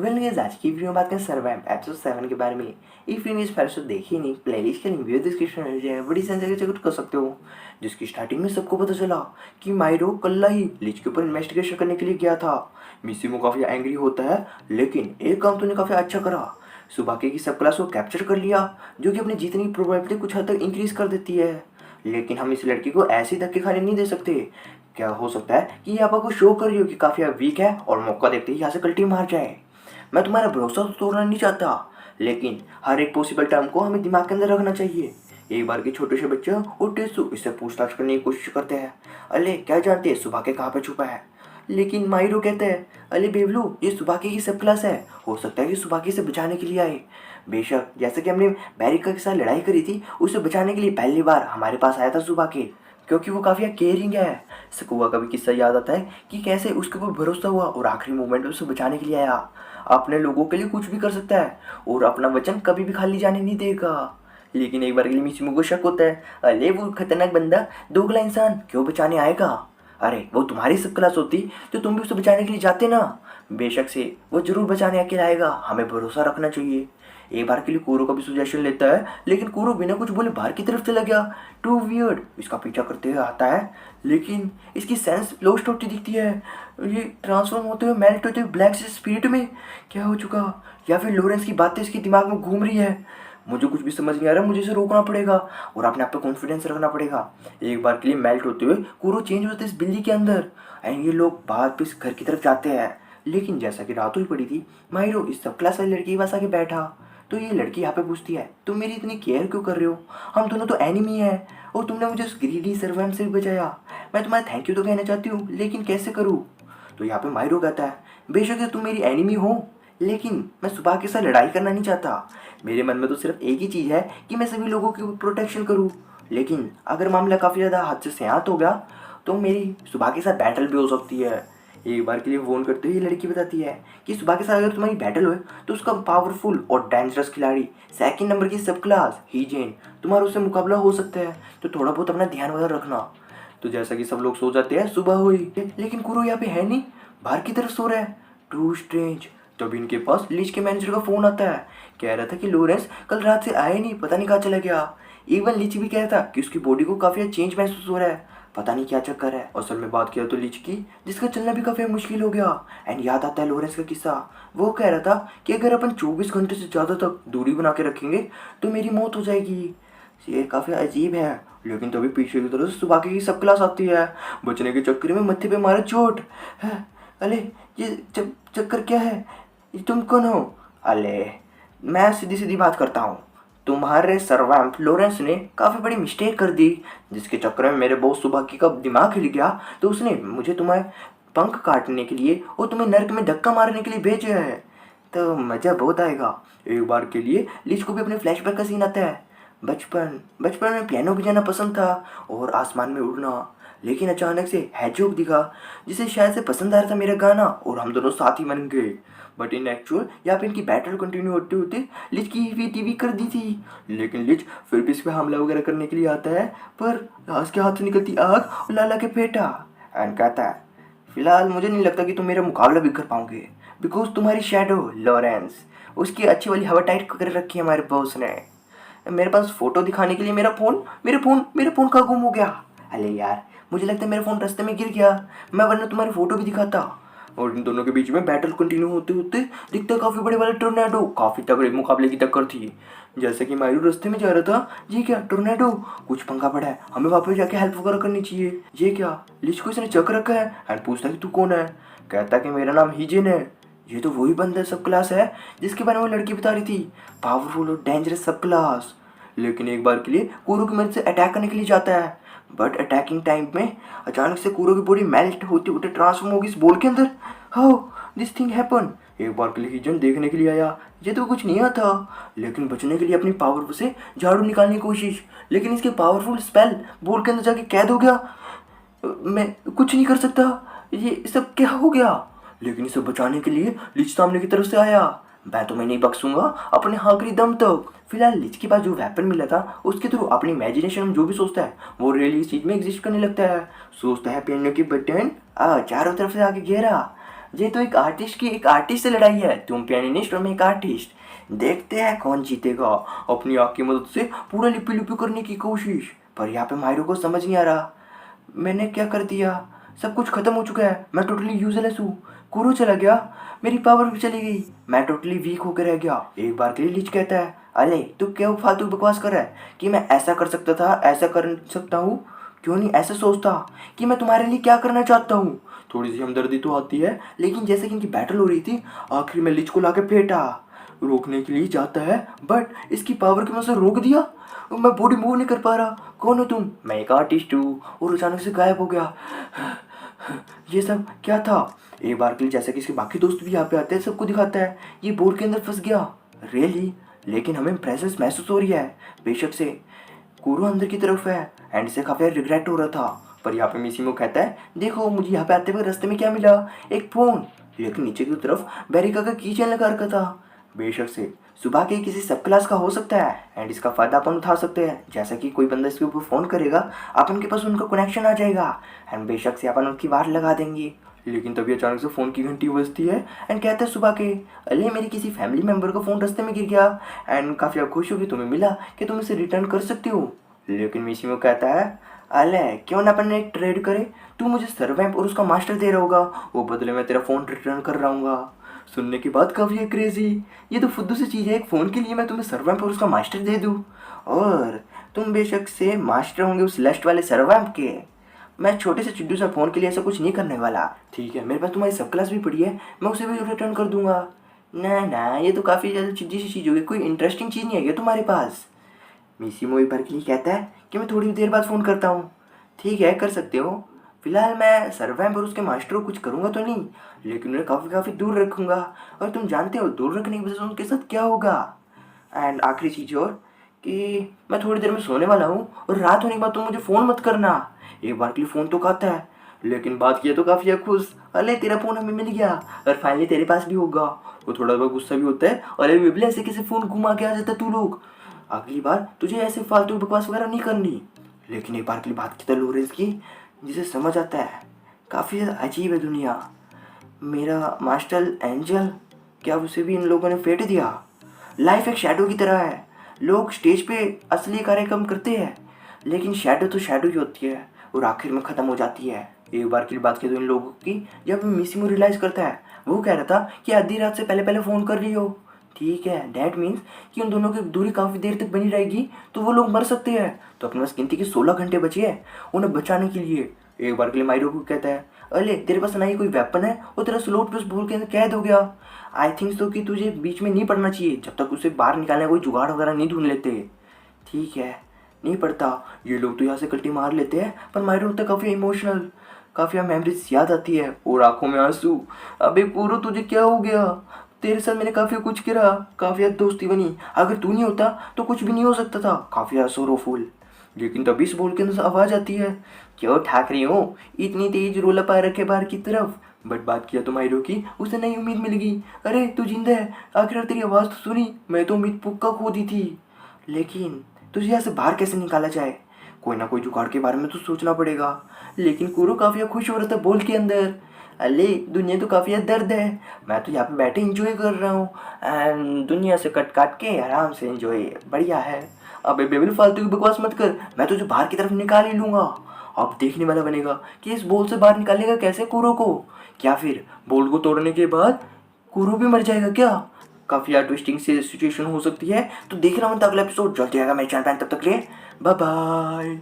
Well guys, आज की video में बात करें सर्वाइव एपिसोड 7 के बारे में। इफ इन इस एपिसोड देखी नहीं, प्लेलिस्ट के लिंक वीडियो डिस्क्रिप्शन में मिल जाएगा, बड़ी सेंस चेक कर सकते हो। जिसकी स्टार्टिंग में सबको पता चला कि माइरो कल्ला ही लीच के ऊपर इन्वेस्टिगेशन करने के लिए गया था। मिसिमो काफी एंग्री होता है, लेकिन एक काम तूने काफी अच्छा करा, सुबाके की सब क्लास को कैप्चर कर लिया, जो कि अपनी जीतने की प्रोबेबिलिटी कुछ हद तक इंक्रीज कर देती है। लेकिन हम इस लड़की को ऐसे धक्के खाने नहीं दे सकते। क्या हो सकता है कि ये आपा को शो कर रही हो कि काफी वीक है और मौका देखते ही यहाँ से कल्टी मार जाए। मैं तुम्हारा भरोसा तो तोड़ना नहीं चाहता, लेकिन हर एक पॉसिबल टर्म को हमें दिमाग के अंदर रखना चाहिए। एक बार के छोटे से बच्चे और टेसु इससे पूछताछ करने की कोशिश करते हैं। अले क्या जानते हैं सुबह के कहाँ पे छुपा है, लेकिन माहिरो कहते हैं अले बेवलू, ये सुबाके की सब क्लास है, हो सकता है कि सुबाके से बचाने के लिए आए। बेशक जैसे कि हमने बैरिका के साथ लड़ाई करी थी, उसे बचाने के लिए पहली बार हमारे पास आया था सुबाके, क्योंकि वो काफ़ी केयरिंग है। सकुआ का भी किस्सा याद आता है कि कैसे उसके ऊपर भरोसा हुआ और आखिरी मोमेंट में उसे बचाने के लिए आया। अपने लोगों के लिए कुछ भी कर सकता है और अपना वचन कभी भी खाली जाने नहीं देगा। लेकिन एक बार के लिए मिसिमो को शक होता है, अरे वो खतरनाक बंदा दोगला इंसान क्यों बचाने आएगा। अरे वो तुम्हारी सब क्लास होती तो तुम भी उसे बचाने के लिए जाते ना। बेशक से वो जरूर बचाने अकेला आएगा, हमें भरोसा रखना चाहिए। एक बार के लिए कोरो का भी सुजेशन लेता है, लेकिन कोरो बिना कुछ बोले बाहर की तरफ चला गया। टू वियर्ड, इसका पीछा करते हुए आता है, लेकिन इसकी सेंस लॉस्ट होती दिखती है। ये ट्रांसफॉर्म होते हुए मेल्ट होते हुए ब्लैक से स्पिरिट में क्या हो चुका, या फिर लोरेंस की बातें इसके दिमाग में घूम रही है। मुझे कुछ भी समझ नहीं आ रहा, मुझे इसे रोकना पड़ेगा और अपने आप पे कॉन्फिडेंस रखना पड़ेगा। एक बार के लिए मेल्ट होते हुए कोरो चेंज होते इस बिल्ली के अंदर एंड ये लोग बाहर पे इस घर की तरफ जाते हैं। लेकिन जैसा कि रात हुई पड़ी थी, माहिरो इस सब क्लास वाली लड़की के पास आके बैठा, तो ये लड़की यहाँ पे पूछती है तुम मेरी इतनी केयर क्यों कर रहे हो, हम दोनों तो एनिमी हैं और तुमने मुझे उस ग्रीडी सर्वेंट से भी बचाया। मैं तुम्हारा थैंक यू तो कहना चाहती हूँ, लेकिन कैसे करूँ। तो यहाँ पे माहिरो कहता है बेशक तुम मेरी एनिमी हो, लेकिन मैं सुबह के साथ लड़ाई करना नहीं चाहता। मेरे मन में तो सिर्फ एक ही चीज़ है कि मैं सभी लोगों की प्रोटेक्शन करूँ। लेकिन अगर मामला काफ़ी ज़्यादा हद से सेहत हो गया तो मेरी सुबह के साथ बैटल भी हो सकती है। एक बार के लिए फोन करते हुए लड़की बताती है कि सुबह के साथ अगर तुम्हारी बैटल हो तो उसका पावरफुल और डेंजरस खिलाड़ी सेकंड नंबर की सब क्लास हीजेन तुम्हारा उससे मुकाबला हो सकता है, तो थोड़ा बहुत अपना ध्यान वगैरह रखना। तो जैसा कि सब लोग सो जाते हैं, सुबह हुई, लेकिन कुरो यहाँ पे है नहीं, बाहर की तरफ सो रहा है। Too strange. तब इनके पास लीच के मैनेजर का फोन आता है, कह रहा था कि लोरेंस कल रात से आया नहीं, पता नहीं कहाँ चला गया। इवन लीच भी कह रहा था कि उसकी बॉडी को काफ़ी चेंज महसूस हो रहा है, पता नहीं क्या चक्कर है। असल में बात किया तो लीच की, जिसका चलना भी काफ़ी मुश्किल हो गया। एंड याद आता है लोरेंस का किस्सा, वो कह रहा था कि अगर अपन 24 घंटे से ज़्यादा तक दूरी बना के रखेंगे तो मेरी मौत हो जाएगी। ये काफ़ी अजीब है। लेकिन तभी पीछे की तरफ से सुबह की सब क्लास आती है, बचने के चक्कर में मत्थे पे मारा चोट है। अले ये चक्कर क्या है, ये तुम कौन हो। अले मैं सीधी सीधी बात करता हूँ, तुम्हारे सर्वेंट लोरेंस ने काफ़ी बड़ी मिस्टेक कर दी, जिसके चक्कर में मेरे बॉस सुबह की का दिमाग हिल गया, तो उसने मुझे तुम्हें पंख काटने के लिए और तुम्हें नर्क में धक्का मारने के लिए भेजा है। तो मज़ा बहुत आएगा। एक बार के लिए लीच को भी अपने फ्लैशबैक का सीन आता है। बचपन में पियानो बजाना पसंद था और आसमान में उड़ना, लेकिन अचानक से हैजोक दिखा जिसे शायद से पसंद आ रहा था मेरा गाना, और हम दोनों साथ ही बन गए। बट इन एक्चुअल यहाँ पे इनकी बैटल कंटिन्यू होते होते लिच की हुई टीवी कर दी थी। लेकिन लिच फिर भी इस पर हमला वगैरह करने के लिए आता है, पर उसके हाथ से निकलती आग और लाला के फेंटा एंड कहता है फिलहाल मुझे नहीं लगता कि तुम मेरा मुकाबला भी कर पाओगे, बिकॉज तुम्हारी शेडो लॉरेंस उसकी अच्छी वाली हवा टाइट कर रखी है हमारे बॉस ने। मेरे पास फोटो दिखाने के लिए मेरा फ़ोन कहाँ गुम हो गया। अरे यार, मुझे लगता है मेरा फ़ोन रास्ते में गिर गया, मैं वरना तुम्हारी फ़ोटो भी दिखाता। और इन दोनों के बीच में बैटल कंटिन्यू होते होते दिखता काफ़ी बड़े वाला टोर्नेडो, काफ़ी तगड़े मुकाबले की टक्कर थी। जैसे कि मायरू रास्ते में जा रहा था, ये क्या टोर्नेडो, कुछ पंगा पड़ा है, हमें वापस जाके हेल्प वगैरह करनी चाहिए। ये क्या, लिच को इसने चक रखा है एंड पूछता कि तू कौन है, कहता कि मेरा नाम हीजिन है। ये तो वही बंदा सब क्लास है जिसके बारे में वो लड़की बता रही थी, पावरफुल और डेंजरस सब क्लास। लेकिन एक बार के लिए कोरो की मदद से अटैक करने के लिए जाता है, बट अटैकिंग टाइम में अचानक से कोरो की बॉडी मेल्ट होते होते ट्रांसफॉर्म होगी इस बॉल के अंदर। How this thing happen. एक बार के लिए हिजन देखने के लिए आया, ये तो कुछ नहीं आता, लेकिन बचने के लिए अपनी पावर से झाड़ू निकालने की कोशिश, लेकिन इसके पावरफुल स्पेल बॉल के अंदर जाके कैद हो गया। मैं कुछ नहीं कर सकता, ये सब क्या हो गया। लेकिन इसे बचाने के लिए लिच सामने की तरफ से आया, मैं तुम्हें नहीं बख्शूंगा अपने आखिरी दम तक। फिलहाल लिच के पास जो वेपन मिला था उसके थ्रू अपनी इमेजिनेशन में जो भी सोचता है वो रियली इस चीज में एग्जिस्ट करने लगता है। सोचता है पियानो की बटन चारों तरफ से आगे घेरा, ये तो एक आर्टिस्ट की एक आर्टिस्ट से लड़ाई है, तुम पियानिस्ट और मैं एक आर्टिस्ट। देखते हैं कौन जीतेगा। अपनी आँख की मदद से पूरा लिपि लिपि करने की कोशिश, पर यहाँ पे मायरो को समझ नहीं आ रहा मैंने क्या कर दिया। सब कुछ खत्म हो चुका है, मैं टोटली यूजलेस हूँ। कुरू चला गया, मेरी पावर भी चली गई, मैं टोटली वीक होकर रह गया। एक बार के लिए लीच कहता है, अरे तू क्या फालतू बकवास कर रहा है कि मैं ऐसा कर सकता था, ऐसा कर सकता हूँ। क्यों नहीं ऐसा सोचता कि मैं तुम्हारे लिए क्या करना चाहता हूँ। थोड़ी सी हमदर्दी तो आती है, लेकिन जैसे कि इनकी बैटल हो रही थी, आखिर में लीच को लाके फेंटा। रोकने के लिए जाता है, बट इसकी पावर की वजह से रोक दिया। मैं बॉडी मूव नहीं कर पा रहा। कौन हो तुम? मैं एक आर्टिस्ट हूँ। और अचानक से गायब हो गया। ये सब क्या था? एक बार के लिए जैसे कि इसके बाकी दोस्त भी यहाँ पे आते हैं, सबको दिखाता है ये बोर्ड के अंदर फंस गया। रियली? लेकिन हमें प्रेजेंस महसूस हो रही है। बेशक से कुरो अंदर की तरफ है एंड इसे काफी रिग्रेट हो रहा था। पर यहाँ पे मिसिमो कहता है, देखो मुझे यहाँ पे आते हुए रास्ते में क्या मिला, एक फोन। लेकिन नीचे की तरफ बेरिका का की चेन लगा रखा था। बेशक से सुबह के किसी सब क्लास का हो सकता है एंड इसका फायदा अपन उठा सकते हैं। जैसा कि कोई बंदा इसके ऊपर फ़ोन करेगा, अपन के पास उनका कनेक्शन आ जाएगा एंड बेशक से अपन उनकी बात लगा देंगे। लेकिन तभी अचानक से फ़ोन की घंटी बजती है एंड कहते हैं सुबह के, अरे मेरी किसी फैमिली मेम्बर का फ़ोन रास्ते में गिर गया एंड काफ़ी खुश हो कि तुम्हें मिला कि तुम इसे रिटर्न कर सकते हो। लेकिन मिसिमो कहता है, अले क्यों ना अपन एक ट्रेड करे, तू मुझे सर्वेंट और उसका मास्टर दे रहा होगा, वो बदले में तेरा फ़ोन रिटर्न कर रहा हूँ। सुनने के बाद काफ़ी है क्रेजी। ये तो फुद्दू सी चीज़ है, एक फ़ोन के लिए मैं तुम्हें सर्वैम्प और उसका मास्टर दे दूँ। और तुम बेशक से मास्टर होंगे उस लेस्ट वाले सर्वैम्प के। मैं छोटे से चिड्डू सा फ़ोन के लिए ऐसा कुछ नहीं करने वाला। ठीक है, मेरे पास तुम्हारी सब क्लास भी पड़ी है, मैं उसे भी रिटर्न कर दूंगा। ना ना, ये तो काफ़ी ज़्यादा चिड्डी सी चीज़ होगी, कोई इंटरेस्टिंग चीज़ नहीं है क्या तुम्हारे पास? मिसिमो एक बार के लिए कहता है कि मैं थोड़ी देर बाद फ़ोन करता हूँ। ठीक है, कर सकते हो। फिलहाल मैं सर्वैम्प और उसके मास्टर को कुछ करूँगा तो नहीं, लेकिन उन्हें काफ़ी दूर रखूँगा। और तुम जानते हो दूर रखने की वजह से उनके साथ क्या होगा। एंड आखिरी चीज़ और कि मैं थोड़ी देर में सोने वाला हूँ और रात होने के बाद तुम मुझे फ़ोन मत करना। एक बार के लिए फ़ोन तो खाता है, लेकिन बात किया तो काफ़ी खुश, अरे तेरा फ़ोन हमें मिल गया और फाइनली तेरे पास भी होगा। वो थोड़ा बहुत गुस्सा भी होता है, अरे बिबले ऐसे कैसे फ़ोन घुमा के आ जाता तू लोग, अगली बार तुझे ऐसे फालतू बकवास वगैरह नहीं करनी। लेकिन एक बार की बात की था लोरेंस की, जिसे समझ आता है काफ़ी अजीब है दुनिया। मेरा मास्टर एंजल, क्या उसे भी इन लोगों ने फेंट दिया? लाइफ एक शैडो की तरह है, लोग स्टेज पे असली कार्यक्रम करते हैं, लेकिन शैडो तो शैडो ही होती है और आखिर में ख़त्म हो जाती है। एक बार की बात की तो इन लोगों की, जब मिसिमो रियलाइज़ करता है, वो कह रहा था कि आधी रात से पहले पहले फ़ोन कर रही हो। ठीक है, डैट मीन्स कि उन दोनों की दूरी काफ़ी देर तक बनी रहेगी तो वो लोग मर सकते हैं। तो अपने पास गिनती के 16 घंटे बचे हैं उन्हें बचाने के लिए। एक बार के लिए माइरो को कहता है, अरे तेरे पास ना ही कोई वेपन है और तेरा स्लोट बस बोल के कैद हो गया। आई थिंक तो कि तुझे बीच में नहीं पड़ना चाहिए जब तक उसे बाहर निकालने का कोई जुगाड़ वगैरह नहीं ढूंढ लेते। ठीक है, नहीं पड़ता। ये लोग तो यहाँ से कल्टी मार लेते हैं, पर माइरो होता है काफ़ी इमोशनल, काफ़ी मेमोरीज याद आती है और आंखों में आंसू। अबे पूरो तुझे क्या हो गया? तेरे साथ मैंने काफ़ी कुछ किया, काफ़ी दोस्ती बनी, अगर तू नहीं होता तो कुछ भी नहीं हो सकता था। काफ़ी सोरोफुल। लेकिन तभी इस बोल के अंदर आवाज़ आती है, क्यों ठाक रही हो इतनी तेज रोला पा रखे बाहर की तरफ। बट बात किया तो मायरो की, उसे नई उम्मीद मिल गई। अरे तू जिंदा है, आखिर तेरी आवाज़ तो सुनी, मैं तो उम्मीद पुक्का खो दी थी। लेकिन तुझे यहाँ से बाहर कैसे निकाला जाए? कोई ना कोई जुगाड़ के बारे में तो सोचना पड़ेगा। लेकिन कुरो काफ़ी खुश हो रहा था बोल के अंदर, अले दुनिया तो काफ़ी दर्द है, मैं तो यहाँ पे बैठे इंजॉय कर रहा हूँ एंड दुनिया से कट काट के आराम से इंजॉय, बढ़िया है। अबे बेबी फालतू की बकवास मत कर, मैं तुझे बाहर की तरफ निकाल ही लूँगा। अब देखने वाला बनेगा कि इस बोल से बाहर निकालेगा कैसे कुरो को, क्या फिर बोल को तोड़ने के बाद कुरो भी मर जाएगा क्या? काफ़ी यार ट्विस्टिंग से सिचुएशन हो सकती है। तो देखना मत अगला एपिसोड जल्दी आएगा मेरे चैनल पर, तब तक के लिए बाय बाय।